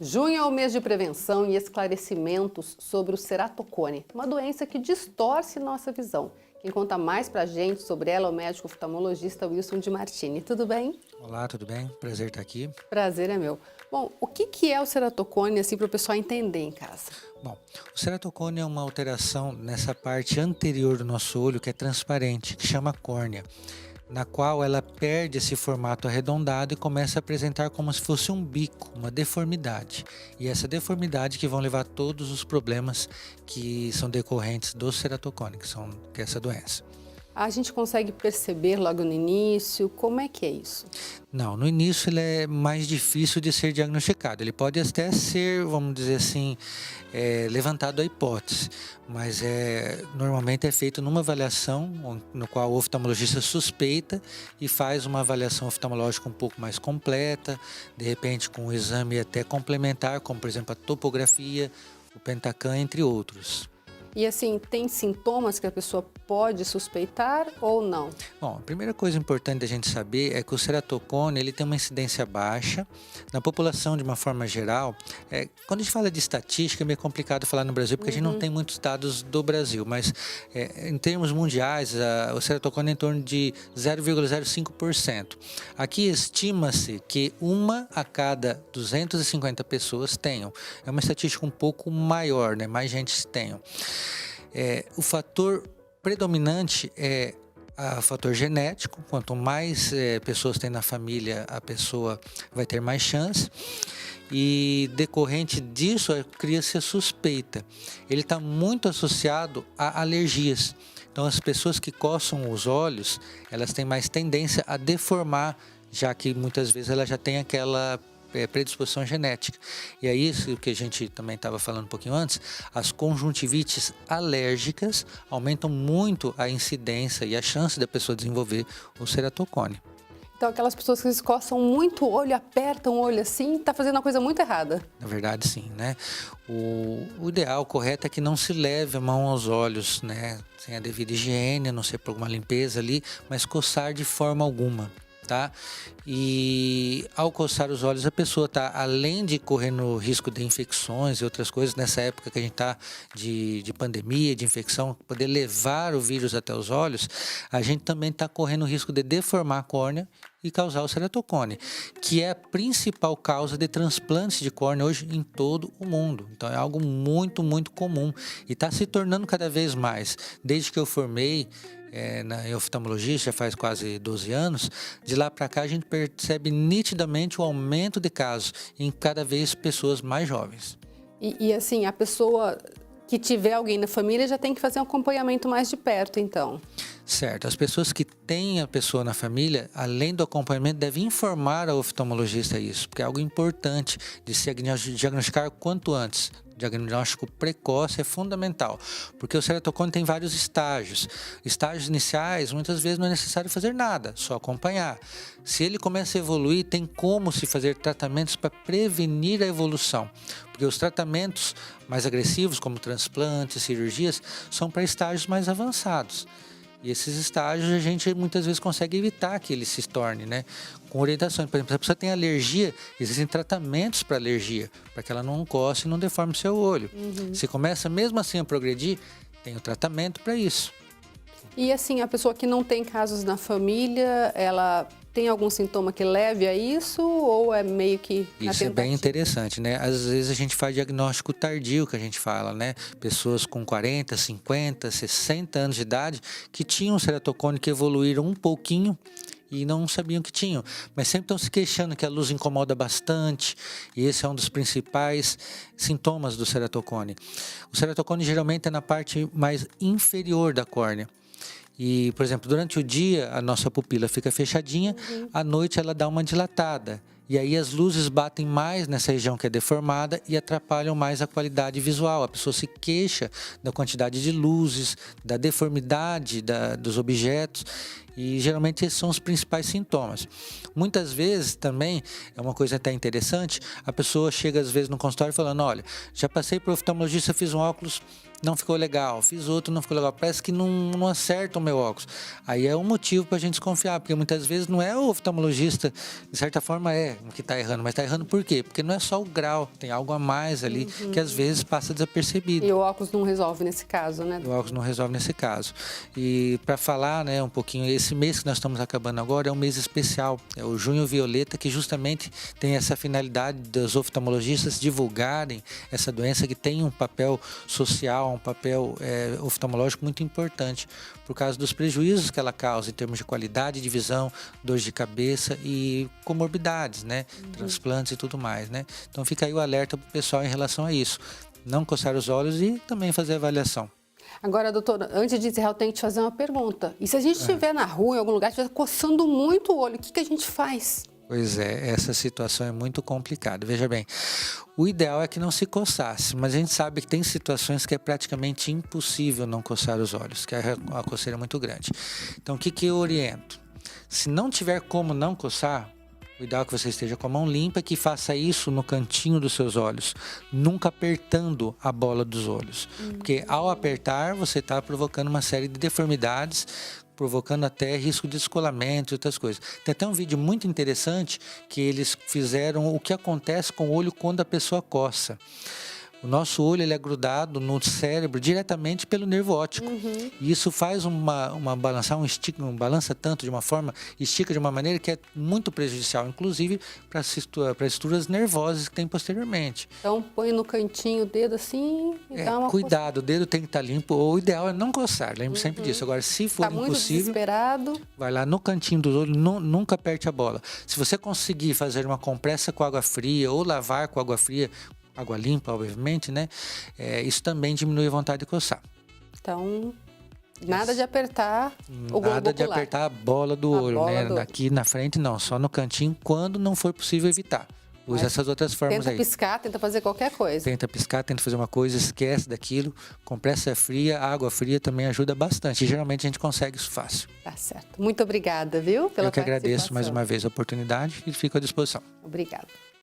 Junho é o mês de prevenção e esclarecimentos sobre o ceratocone, uma doença que distorce nossa visão. Quem conta mais pra gente sobre ela é o médico oftalmologista Wilson de Martini. Tudo bem? Olá, tudo bem? Prazer estar aqui. Prazer é meu. Bom, o que é o ceratocone, assim, para o pessoal entender em casa? Bom, o ceratocone é uma alteração nessa parte anterior do nosso olho que é transparente, que chama córnea, na qual ela perde esse formato arredondado e começa a apresentar como se fosse um bico, uma deformidade. E essa deformidade que vão levar a todos os problemas que são decorrentes do ceratocone, que é essa doença. A gente consegue perceber logo no início, como é que é isso? Não, no início ele é mais difícil de ser diagnosticado. Ele pode até ser, vamos dizer assim, levantado a hipótese, mas normalmente é feito numa avaliação no qual o oftalmologista suspeita e faz uma avaliação oftalmológica um pouco mais completa, de repente com um exame até complementar, como por exemplo a topografia, o Pentacam, entre outros. E assim, tem sintomas que a pessoa pode suspeitar ou não? Bom, a primeira coisa importante da gente saber é que o ceratocone ele tem uma incidência baixa na população de uma forma geral. Quando a gente fala de estatística é meio complicado falar no Brasil porque a gente não tem muitos dados do Brasil, mas em termos mundiais o ceratocone é em torno de 0,05%. Aqui estima-se que uma a cada 250 pessoas tenham. É uma estatística um pouco maior, né? Mais gente tenham. O fator predominante é o fator genético. Quanto mais pessoas tem na família, a pessoa vai ter mais chance. E decorrente disso, cria-se a suspeita. Ele está muito associado a alergias. Então, as pessoas que coçam os olhos, elas têm mais tendência a deformar, já que muitas vezes ela já tem aquela predisposição genética. E é isso que a gente também estava falando um pouquinho antes, as conjuntivites alérgicas aumentam muito a incidência e a chance da pessoa desenvolver o ceratocone. Então, aquelas pessoas que coçam muito o olho, apertam o olho assim, tá fazendo uma coisa muito errada. Na verdade, sim, né? O ideal, correto, é que não se leve a mão aos olhos, né? Sem a devida higiene, a não ser por alguma limpeza ali, mas coçar de forma alguma. Tá? E ao coçar os olhos a pessoa está, além de correr no risco de infecções e outras coisas, nessa época que a gente está de pandemia, de infecção, poder levar o vírus até os olhos, a gente também está correndo o risco de deformar a córnea e causar o ceratocone, que é a principal causa de transplantes de córnea hoje em todo o mundo. Então é algo muito, muito comum e está se tornando cada vez mais. Desde que eu formei em oftalmologia, já faz quase 12 anos, de lá para cá a gente percebe nitidamente o aumento de casos em cada vez pessoas mais jovens. E assim, a pessoa que tiver alguém na família já tem que fazer um acompanhamento mais de perto, então. Certo. As pessoas que têm a pessoa na família, além do acompanhamento, devem informar ao oftalmologista isso, porque é algo importante de se diagnosticar quanto antes. O diagnóstico precoce é fundamental, porque o ceratocone tem vários estágios. Estágios iniciais, muitas vezes não é necessário fazer nada, só acompanhar. Se ele começa a evoluir, tem como se fazer tratamentos para prevenir a evolução, porque os tratamentos mais agressivos, como transplantes, cirurgias, são para estágios mais avançados. E esses estágios a gente muitas vezes consegue evitar que ele se torne, né? Com orientações. Por exemplo, se a pessoa tem alergia, existem tratamentos para alergia, para que ela não coce e não deforme seu olho. Se começa mesmo assim a progredir, tem o tratamento para isso. E assim, a pessoa que não tem casos na família, ela tem algum sintoma que leve a isso ou é meio que na Isso é bem tentativa? interessante, né? Às vezes a gente faz diagnóstico tardio, que a gente fala, né? Pessoas com 40, 50, 60 anos de idade que tinham ceratocone que evoluíram um pouquinho e não sabiam que tinham, mas sempre estão se queixando que a luz incomoda bastante e esse é um dos principais sintomas do ceratocone. O ceratocone geralmente é na parte mais inferior da córnea. E, por exemplo, durante o dia a nossa pupila fica fechadinha, à noite ela dá uma dilatada. E aí as luzes batem mais nessa região que é deformada e atrapalham mais a qualidade visual. A pessoa se queixa da quantidade de luzes, da deformidade dos objetos. E geralmente esses são os principais sintomas. Muitas vezes também, é uma coisa até interessante, a pessoa chega às vezes no consultório falando, olha, já passei para o oftalmologista, fiz um óculos, não ficou legal, fiz outro, não ficou legal, parece que não acerta o meu óculos. Aí é um motivo para a gente desconfiar, porque muitas vezes não é o oftalmologista, de certa forma é o que está errando, mas está errando por quê? Porque não é só o grau, tem algo a mais ali que às vezes passa desapercebido. E o óculos não resolve nesse caso, né? O óculos não resolve nesse caso. E para falar, né, um pouquinho, esse mês que nós estamos acabando agora é um mês especial, é o Junho Violeta, que justamente tem essa finalidade dos oftalmologistas divulgarem essa doença que tem um papel social, um papel oftalmológico muito importante, por causa dos prejuízos que ela causa em termos de qualidade de visão, dores de cabeça e comorbidades, né? Transplantes e tudo mais, né? Então fica aí o alerta para o pessoal em relação a isso. Não coçar os olhos e também fazer a avaliação. Agora, doutora, antes de encerrar, eu tenho que te fazer uma pergunta. E se a gente estiver na rua, em algum lugar, estiver coçando muito o olho, o que a gente faz? Pois é, essa situação é muito complicada. Veja bem, o ideal é que não se coçasse, mas a gente sabe que tem situações que é praticamente impossível não coçar os olhos, que a coceira é muito grande. Então, o que eu oriento? Se não tiver como não coçar, o ideal é que você esteja com a mão limpa e que faça isso no cantinho dos seus olhos, nunca apertando a bola dos olhos. Porque ao apertar, você está provocando uma série de deformidades, provocando até risco de descolamento e outras coisas. Tem até um vídeo muito interessante que eles fizeram o que acontece com o olho quando a pessoa coça. O nosso olho ele é grudado no cérebro diretamente pelo nervo óptico. E isso faz uma balançar, um balança tanto de uma forma, estica de uma maneira que é muito prejudicial, inclusive para as estruturas nervosas que tem posteriormente. Então, põe no cantinho o dedo assim e dá uma cuidado, o dedo tem que estar limpo. O ideal é não coçar, lembre sempre disso. Agora, se for muito impossível, desesperado, vai lá no cantinho do olho, nunca aperte a bola. Se você conseguir fazer uma compressa com água fria ou lavar com água fria, água limpa, obviamente, né? Isso também diminui a vontade de coçar. Então, nada de apertar o globo Nada de ocular. apertar a bola do olho, né? Aqui na frente não, só no cantinho, quando não for possível evitar. Use essas outras formas aí. Tenta piscar, tenta fazer qualquer coisa. Tenta piscar, tenta fazer uma coisa, esquece daquilo. Compressa fria, água fria também ajuda bastante. E geralmente a gente consegue isso fácil. Tá certo. Muito obrigada, viu? Pela Eu que participação. agradeço mais uma vez a oportunidade e fico à disposição. Obrigada.